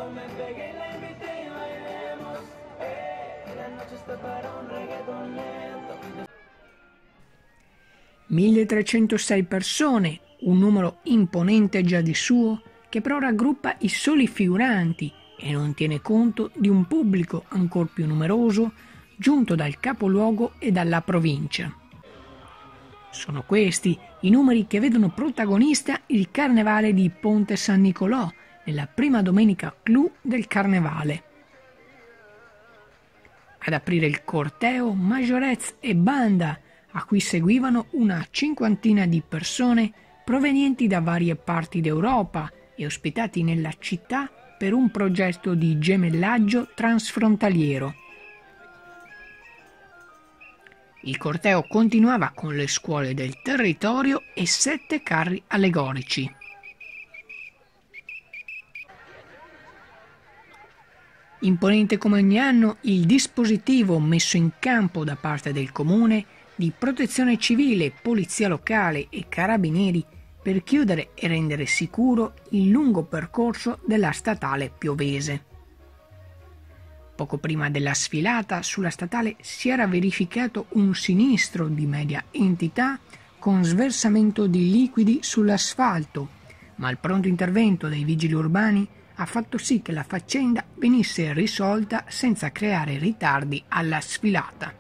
me pegué y la invité y bailemos. La noche está para un reggaeton lento. 1306 persone, un numero imponente già di suo, che però raggruppa i soli figuranti e non tiene conto di un pubblico ancor più numeroso giunto dal capoluogo e dalla provincia. Sono questi i numeri che vedono protagonista il Carnevale di Ponte San Nicolò, nella prima domenica clou del Carnevale. Ad aprire il corteo Majorez e banda, a cui seguivano una cinquantina di persone provenienti da varie parti d'Europa e ospitati nella città per un progetto di gemellaggio transfrontaliero. Il corteo continuava con le scuole del territorio e 7 carri allegorici. Imponente come ogni anno il dispositivo messo in campo da parte del comune di protezione civile, polizia locale e carabinieri per chiudere e rendere sicuro il lungo percorso della statale piovese. Poco prima della sfilata sulla statale si era verificato un sinistro di media entità con sversamento di liquidi sull'asfalto, ma il pronto intervento dei vigili urbani ha fatto sì che la faccenda venisse risolta senza creare ritardi alla sfilata.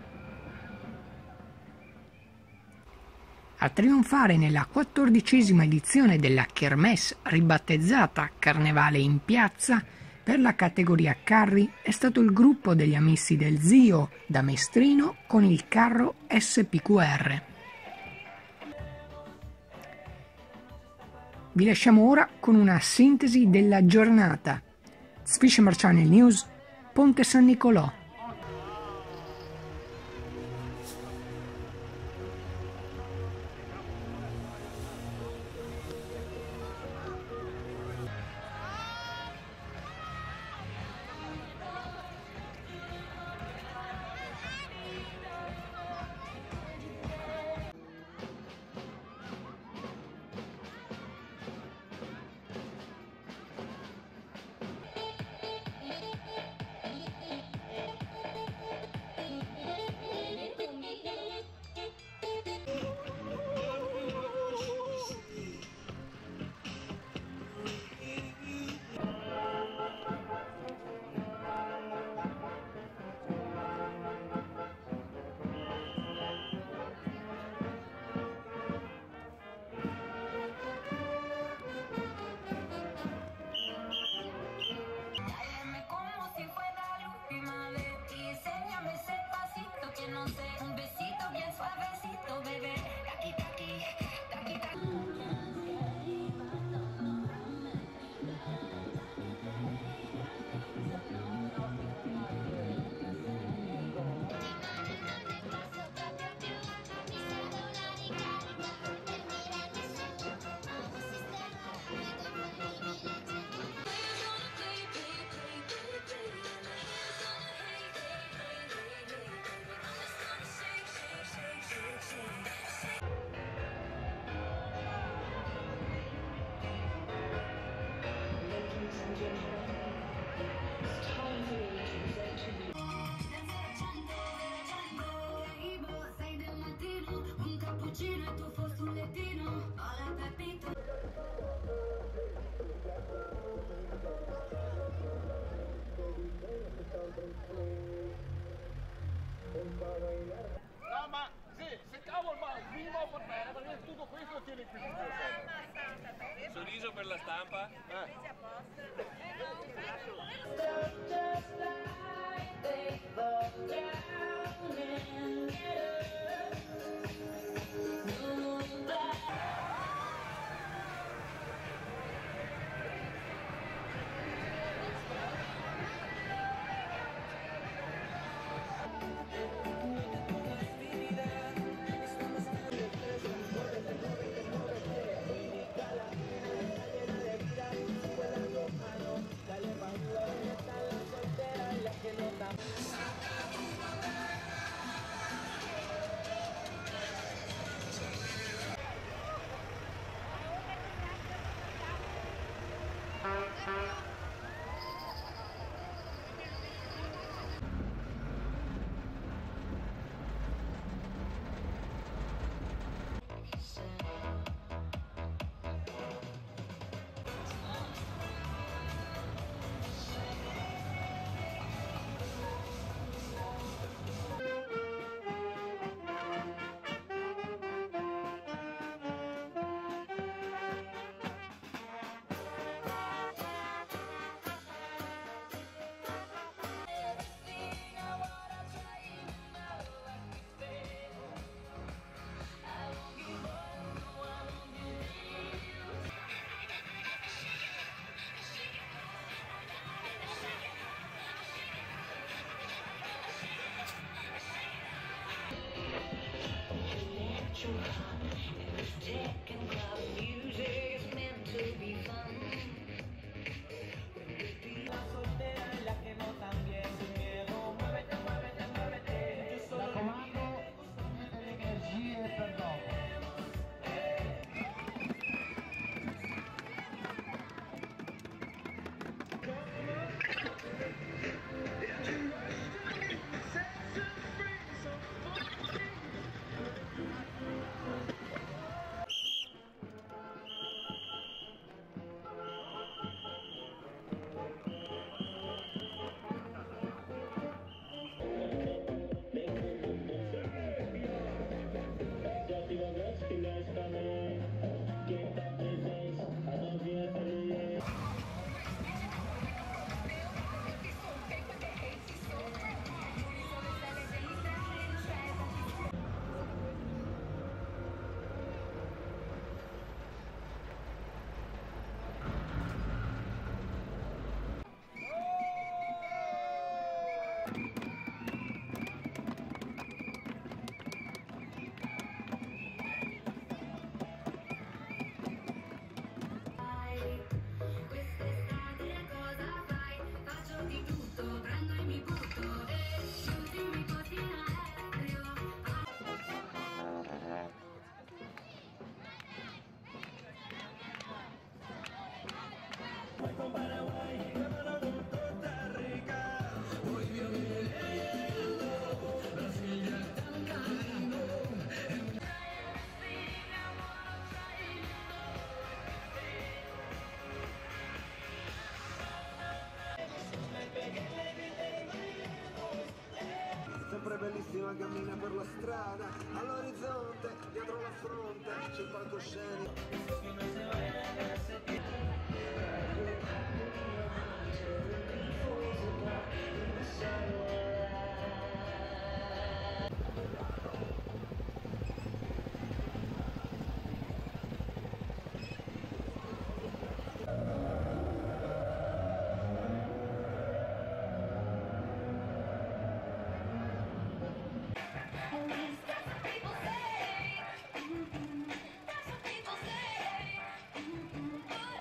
A trionfare nella 14ª edizione della Kermesse, ribattezzata Carnevale in Piazza, per la categoria carri è stato il gruppo degli Amici del Zio da Mestrino con il carro SPQR. Vi lasciamo ora con una sintesi della giornata. Fisherman Channel News, Ponte San Nicolò. No, ma sì, se cavolo, ma vivo per bene, perché tutto questo tiene qui. Sorriso per la stampa? bellissima cammina per la strada, all'orizzonte, dietro la fronte, c'è il palcoscenico. That's what people say. That's what people say. But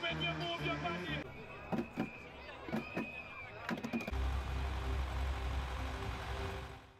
when you move your body.